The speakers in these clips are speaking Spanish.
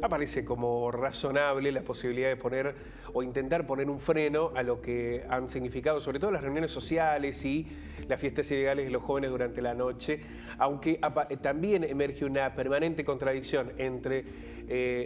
aparece como razonable la posibilidad de poner o intentar poner un freno a lo que han significado sobre todo las reuniones sociales y las fiestas ilegales de los jóvenes durante la noche, aunque también emerge una permanente contradicción entre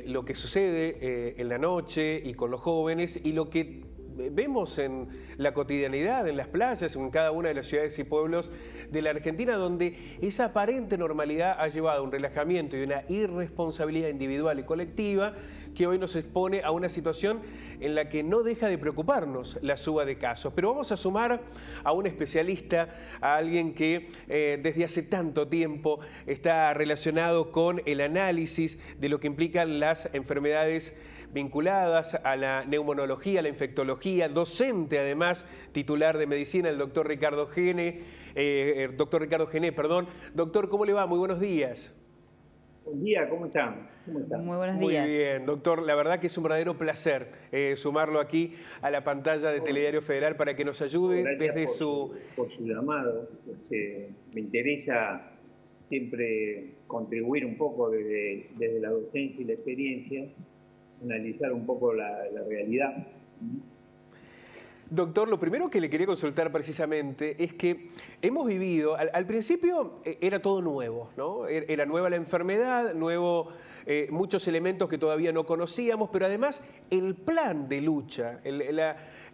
lo que sucede en la noche y con los jóvenes y lo que vemos en la cotidianidad, en las playas, en cada una de las ciudades y pueblos de la Argentina, donde esa aparente normalidad ha llevado a un relajamiento y una irresponsabilidad individual y colectiva que hoy nos expone a una situación en la que no deja de preocuparnos la suba de casos. Pero vamos a sumar a un especialista, a alguien que desde hace tanto tiempo está relacionado con el análisis de lo que implican las enfermedades vinculadas a la neumonología, a la infectología, docente además, titular de medicina, el doctor Ricardo Gené. Doctor, ¿cómo le va? Muy buenos días. Buen día, ¿cómo están? ¿Cómo están? Muy buenos días. Muy bien, doctor. La verdad que es un verdadero placer sumarlo aquí a la pantalla de Telediario Federal para que nos ayude desde por su llamado. Me interesa siempre contribuir un poco desde la docencia y la experiencia, analizar un poco la realidad. Doctor, lo primero que le quería consultar precisamente es que hemos vivido, al principio era todo nuevo, ¿no? Era nueva la enfermedad, muchos elementos que todavía no conocíamos, pero además el plan de lucha,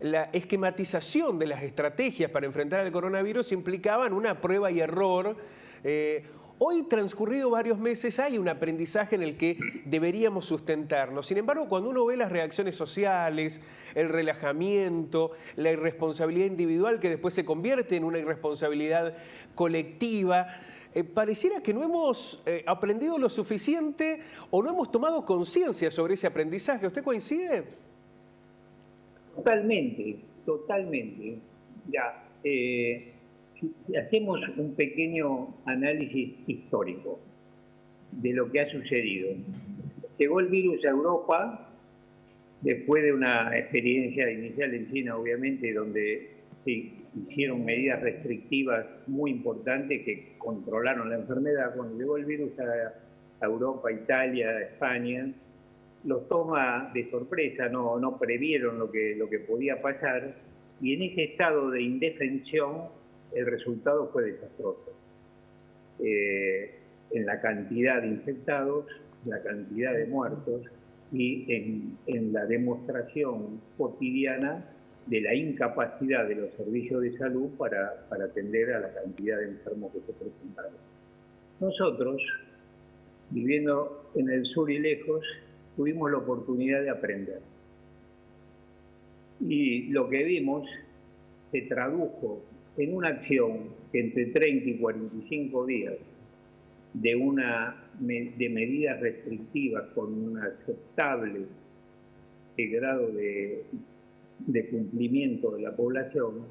la esquematización de las estrategias para enfrentar al coronavirus implicaban una prueba y error. Hoy, transcurrido varios meses, hay un aprendizaje en el que deberíamos sustentarnos. Sin embargo, cuando uno ve las reacciones sociales, el relajamiento, la irresponsabilidad individual que después se convierte en una irresponsabilidad colectiva, pareciera que no hemos aprendido lo suficiente o no hemos tomado conciencia sobre ese aprendizaje. ¿Usted coincide? Totalmente. Ya, si hacemos un pequeño análisis histórico de lo que ha sucedido. Llegó el virus a Europa después de una experiencia inicial en China, obviamente, donde se hicieron medidas restrictivas muy importantes que controlaron la enfermedad. Cuando llegó el virus a Europa, Italia, España, los toma de sorpresa, no previeron lo que podía pasar, y en ese estado de indefensión el resultado fue desastroso. En la cantidad de infectados, la cantidad de muertos y en la demostración cotidiana de la incapacidad de los servicios de salud para atender a la cantidad de enfermos que se presentaron. Nosotros, viviendo en el sur y lejos, tuvimos la oportunidad de aprender. Y lo que vimos se tradujo en una acción que entre 30 y 45 días de medidas restrictivas con un aceptable grado de cumplimiento de la población,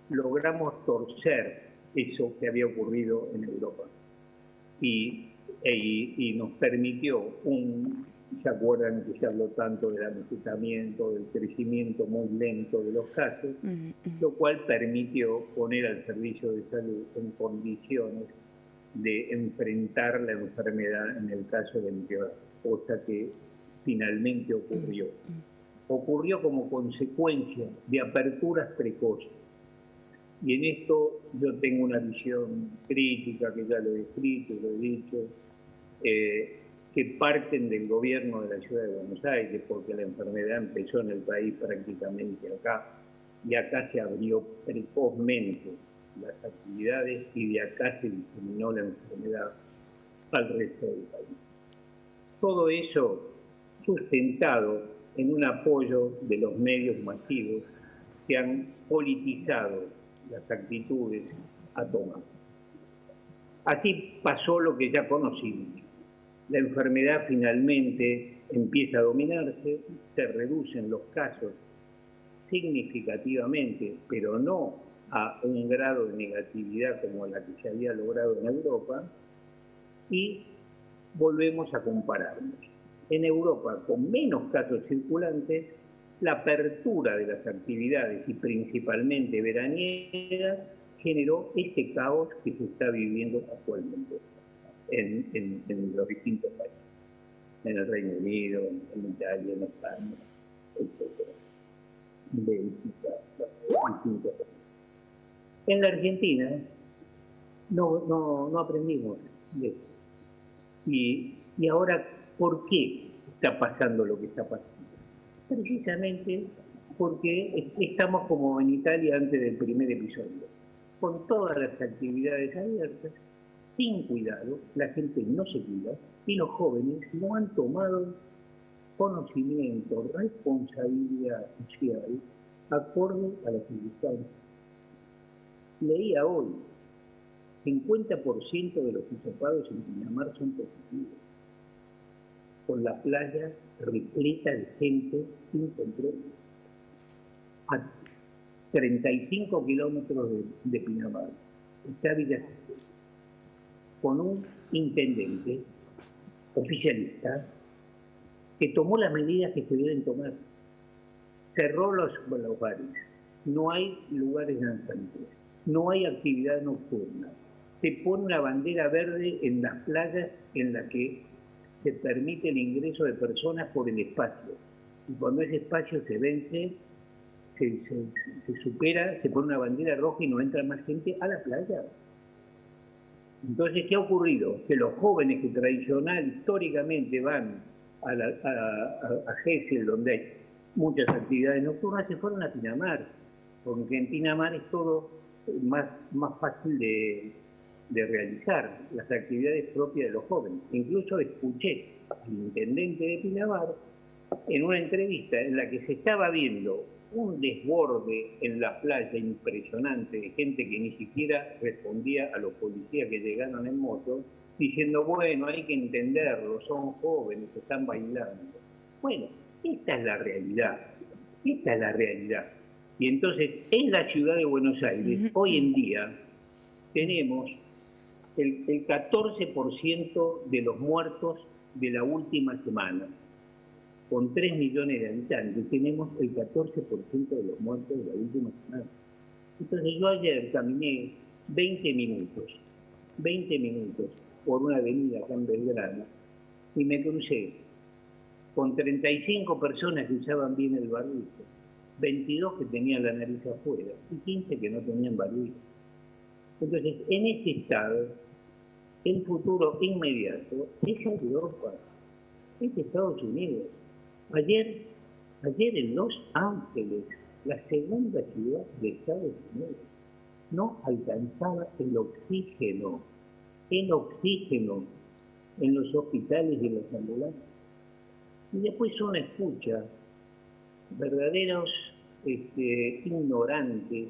logramos torcer eso que había ocurrido en Europa. Y nos permitió ¿se acuerdan que se habló tanto del amesetamiento, del crecimiento muy lento de los casos? Lo cual permitió poner al servicio de salud en condiciones de enfrentar la enfermedad en el caso de empeorar, cosa que finalmente ocurrió. Ocurrió como consecuencia de aperturas precoces. Y en esto yo tengo una visión crítica, que ya lo he escrito, lo he dicho, que parten del gobierno de la ciudad de Buenos Aires, porque la enfermedad empezó en el país prácticamente acá, y acá se abrió precozmente las actividades y de acá se diseminó la enfermedad al resto del país. Todo eso sustentado en un apoyo de los medios masivos que han politizado las actitudes a tomar. Así pasó lo que ya conocimos. La enfermedad finalmente empieza a dominarse, se reducen los casos significativamente, pero no a un grado de negatividad como la que se había logrado en Europa, y volvemos a compararnos. En Europa, con menos casos circulantes, la apertura de las actividades y principalmente veraniegas generó este caos que se está viviendo actualmente en los distintos países. en el Reino Unido, en Italia, en España, etc. Bélgica, distintos. En la Argentina no aprendimos de eso. Y ahora, ¿por qué está pasando lo que está pasando? Precisamente porque estamos como en Italia antes del primer episodio, con todas las actividades abiertas, sin cuidado, la gente no se cuida y los jóvenes no han tomado conocimiento, responsabilidad social acorde a las circunstancias. Leía hoy, 50% de los hisopados en Pinamar son positivos, con la playa repleta de gente sin control. A 35 kilómetros de Pinamar está Villa Gesell, con un intendente oficialista que tomó las medidas que se deben tomar. Cerró los bares, no hay lugares danzantes, no hay actividad nocturna. Se pone una bandera verde en las playas en las que se permite el ingreso de personas por el espacio. Y cuando ese espacio se vence, se supera, se pone una bandera roja y no entra más gente a la playa. Entonces, ¿qué ha ocurrido? Que los jóvenes que históricamente van a Gesell, donde hay muchas actividades nocturnas, se fueron a Pinamar, porque en Pinamar es todo más fácil de realizar, las actividades propias de los jóvenes. Incluso escuché al intendente de Pinamar en una entrevista en la que se estaba viendo un desborde en la playa impresionante de gente que ni siquiera respondía a los policías que llegaron en moto, diciendo, bueno, hay que entenderlo, son jóvenes, están bailando. Bueno, esta es la realidad, esta es la realidad. Y entonces, en la ciudad de Buenos Aires, hoy en día, tenemos el 14% de los muertos de la última semana. Con 3 millones de habitantes, tenemos el 14% de los muertos de la última semana. Entonces yo ayer caminé 20 minutos por una avenida acá en Belgrano y me crucé con 35 personas que usaban bien el barbijo, 22 que tenían la nariz afuera y 15 que no tenían barbijo. Entonces, en este estado, el futuro inmediato es Europa, es Estados Unidos. Ayer en Los Ángeles, la segunda ciudad de Estados Unidos, no alcanzaba el oxígeno en los hospitales y en las ambulancias. Y después uno escucha verdaderos ignorantes,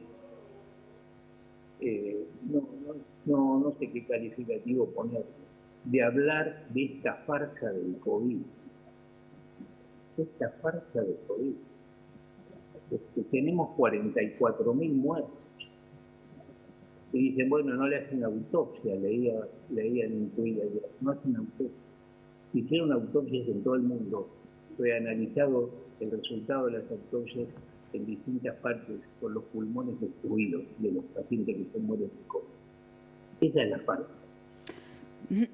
no sé qué calificativo poner, de hablar de esta farsa del COVID. Esta farsa del COVID. Tenemos 44.000 muertos. Y dicen, bueno, no le hacen autopsia, leían en Twitter, no hacen autopsia. Hicieron autopsias en todo el mundo, reanalizado el resultado de las autopsias en distintas partes con los pulmones destruidos de los pacientes que se mueren de COVID. Esa es la farsa.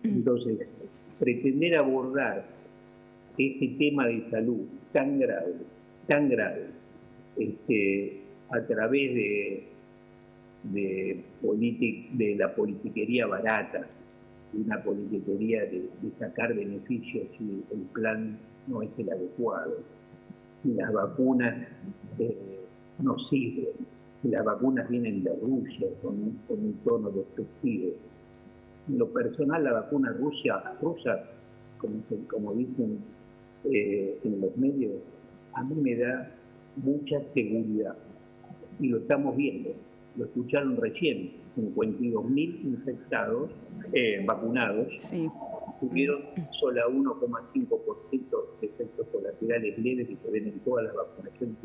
Entonces, pretender abordar este tema de salud tan grave, a través de la politiquería barata, de una politiquería de sacar beneficios si el plan no es el adecuado, si las vacunas no sirven, si las vacunas vienen de Rusia con un tono despectivo. En lo personal, la vacuna rusa, como dicen en los medios, a mí me da mucha seguridad. Y lo estamos viendo, lo escucharon recién, 52.000 infectados, vacunados, sí. Tuvieron solo 1,5% de efectos colaterales leves que se ven en todas las vacunaciones.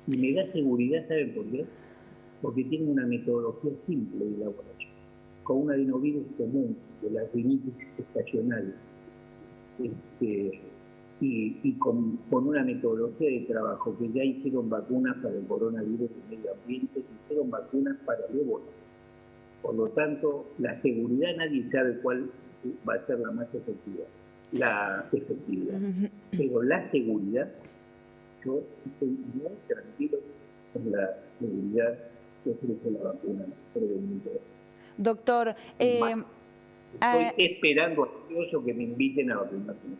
Y me da seguridad, ¿saben por qué? Porque tiene una metodología simple de la vacunación, con un adenovirus común de la rinitis estacional, y con una metodología de trabajo, que ya hicieron vacunas para el coronavirus del medio ambiente, hicieron vacunas para el ébola. Por lo tanto, la seguridad nadie sabe cuál va a ser la más efectiva. la efectividad. Pero la seguridad, yo estoy muy tranquilo con la seguridad que ofrece la vacuna preventiva. Doctor, estoy esperando ansioso que me inviten a vacunación.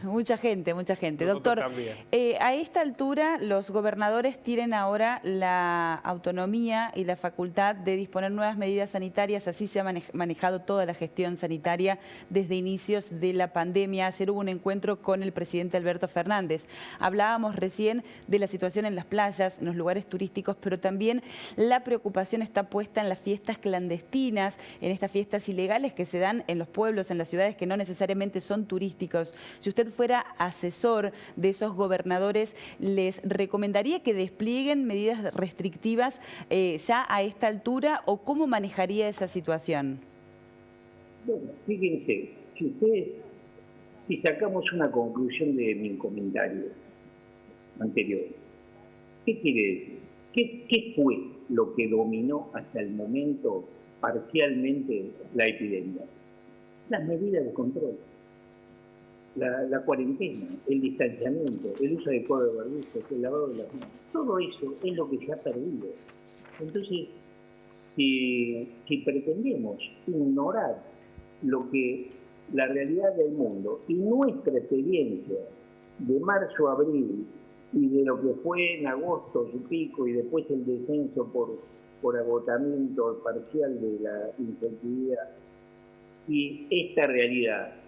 Mucha gente, mucha gente. Nosotros Doctor, también. A esta altura los gobernadores tienen ahora la autonomía y la facultad de disponer nuevas medidas sanitarias. Así se ha manejado toda la gestión sanitaria desde inicios de la pandemia. Ayer hubo un encuentro con el presidente Alberto Fernández. Hablábamos recién de la situación en las playas, en los lugares turísticos, pero también la preocupación está puesta en las fiestas clandestinas, en estas fiestas ilegales que se dan en los pueblos, en las ciudades que no necesariamente son turísticos. Si usted fuera asesor de esos gobernadores, ¿les recomendaría que desplieguen medidas restrictivas ya a esta altura o cómo manejaría esa situación? Bueno, fíjense, si sacamos una conclusión de mi comentario anterior, ¿qué quiere decir? ¿Qué fue lo que dominó hasta el momento parcialmente la epidemia? Las medidas de control. La cuarentena, el distanciamiento, el uso adecuado de barbijos, el lavado de las manos, todo eso es lo que se ha perdido. Entonces, si pretendemos ignorar lo que la realidad del mundo y nuestra experiencia de marzo a abril y de lo que fue en agosto su pico y después el descenso por agotamiento parcial de la infectividad, y esta realidad,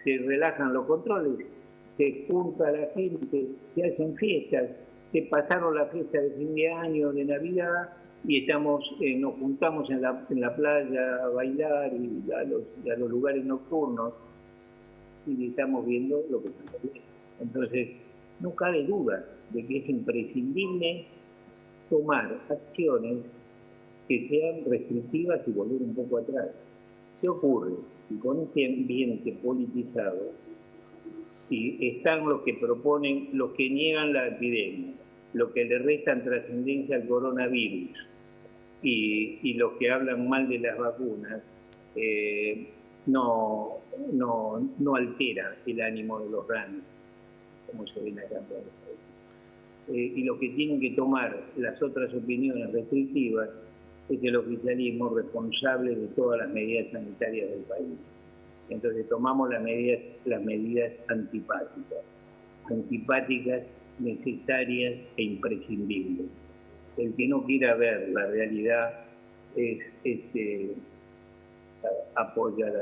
se relajan los controles, se junta la gente, se hacen fiestas, se pasaron la fiesta de fin de año, de Navidad, y nos juntamos en la playa a bailar y a los lugares nocturnos, y estamos viendo lo que está pasando. Entonces, no cabe duda de que es imprescindible tomar acciones que sean restrictivas y volver un poco atrás. ¿Qué ocurre? Y con este ambiente politizado, y están los que proponen, los que niegan la epidemia, los que le restan trascendencia al coronavirus y los que hablan mal de las vacunas, no altera el ánimo de los ranos, como se ven acá. Y lo que tienen que tomar las otras opiniones restrictivas es el oficialismo responsable de todas las medidas sanitarias del país. Entonces tomamos las medidas antipáticas, necesarias e imprescindibles. El que no quiera ver la realidad apoya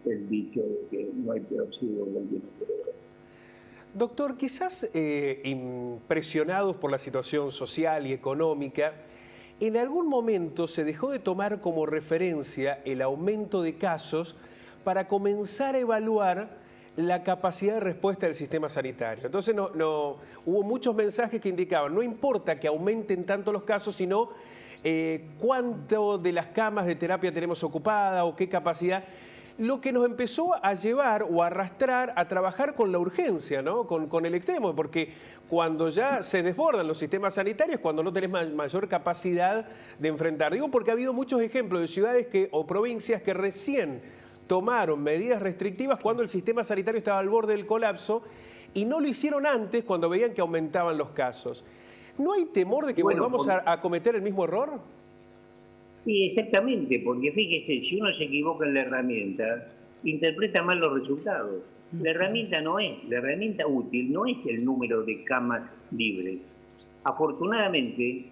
el dicho de que no hay peor ciego que el que no quiere ver. Doctor, quizás impresionados por la situación social y económica, en algún momento se dejó de tomar como referencia el aumento de casos para comenzar a evaluar la capacidad de respuesta del sistema sanitario. Entonces hubo muchos mensajes que indicaban, no importa que aumenten tanto los casos, sino cuánto de las camas de terapia tenemos ocupada o qué capacidad. Lo que nos empezó a llevar o a arrastrar a trabajar con la urgencia, ¿no? Con el extremo, porque cuando ya se desbordan los sistemas sanitarios, cuando no tenés mayor capacidad de enfrentar. Digo porque ha habido muchos ejemplos de ciudades o provincias que recién tomaron medidas restrictivas cuando el sistema sanitario estaba al borde del colapso y no lo hicieron antes cuando veían que aumentaban los casos. ¿No hay temor de que volvamos a cometer el mismo error? Sí, exactamente, porque fíjese, si uno se equivoca en la herramienta, interpreta mal los resultados. La herramienta útil no es el número de camas libres. Afortunadamente,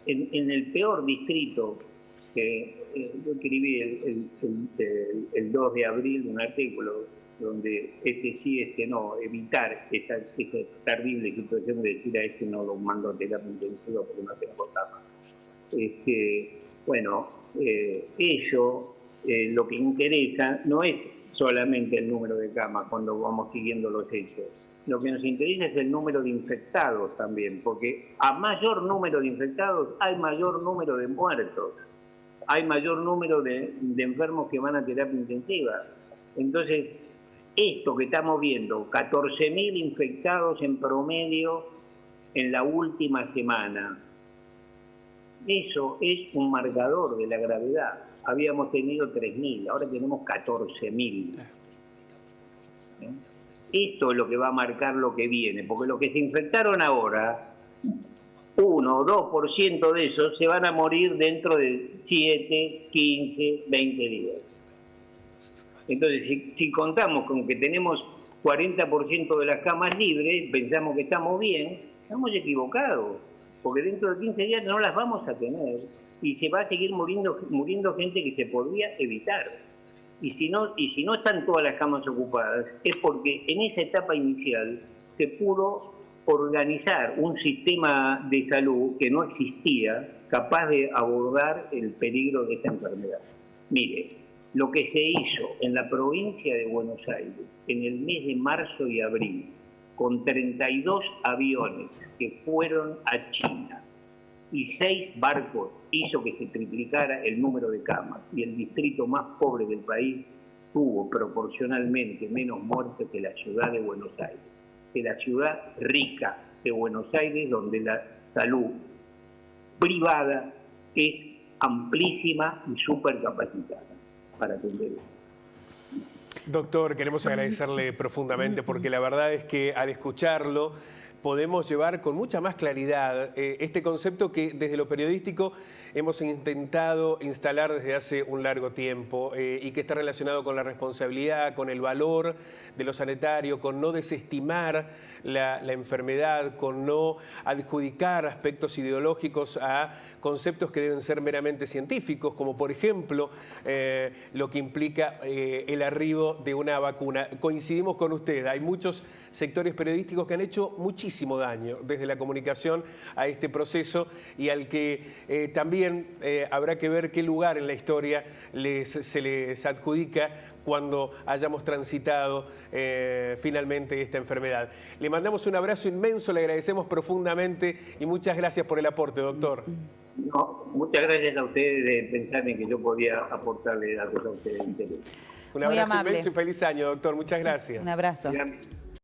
en el peor distrito, yo escribí el 2 de abril un artículo donde sí, no, evitar esta terrible situación de decir a no lo mando a terapia intensiva porque no tengo cama. Bueno, lo que interesa no es solamente el número de camas cuando vamos siguiendo los hechos. Lo que nos interesa es el número de infectados también, porque a mayor número de infectados hay mayor número de muertos, hay mayor número de enfermos que van a terapia intensiva. Entonces, esto que estamos viendo, 14.000 infectados en promedio en la última semana, eso es un marcador de la gravedad. Habíamos tenido 3.000, ahora tenemos 14.000. ¿eh? Esto es lo que va a marcar lo que viene, porque los que se infectaron ahora, 1 o 2% de esos se van a morir dentro de 7, 15, 20 días. Entonces, si contamos con que tenemos 40% de las camas libres, pensamos que estamos bien, estamos equivocados, porque dentro de 15 días no las vamos a tener y se va a seguir muriendo gente que se podría evitar. Y si no están todas las camas ocupadas, es porque en esa etapa inicial se pudo organizar un sistema de salud que no existía, capaz de abordar el peligro de esta enfermedad. Mire, lo que se hizo en la provincia de Buenos Aires en el mes de marzo y abril, con 32 aviones que fueron a China y 6 barcos, hizo que se triplicara el número de camas, y el distrito más pobre del país tuvo proporcionalmente menos muertes que la ciudad de Buenos Aires, que la ciudad rica de Buenos Aires, donde la salud privada es amplísima y súper capacitada para atender eso. Doctor, queremos agradecerle profundamente porque la verdad es que al escucharlo podemos llevar con mucha más claridad este concepto que desde lo periodístico hemos intentado instalar desde hace un largo tiempo y que está relacionado con la responsabilidad, con el valor de lo sanitario, con no desestimar la enfermedad, con no adjudicar aspectos ideológicos a conceptos que deben ser meramente científicos, como por ejemplo lo que implica el arribo de una vacuna. Coincidimos con usted, hay muchos sectores periodísticos que han hecho muchísimo daño desde la comunicación a este proceso y al que también habrá que ver qué lugar en la historia se les adjudica cuando hayamos transitado finalmente esta enfermedad. Le mandamos un abrazo inmenso, le agradecemos profundamente y muchas gracias por el aporte, doctor. No, muchas gracias a ustedes de pensar en que yo podía aportarle datos a ustedes. Un abrazo inmenso y feliz año, doctor. Muchas gracias. Un abrazo. Bien.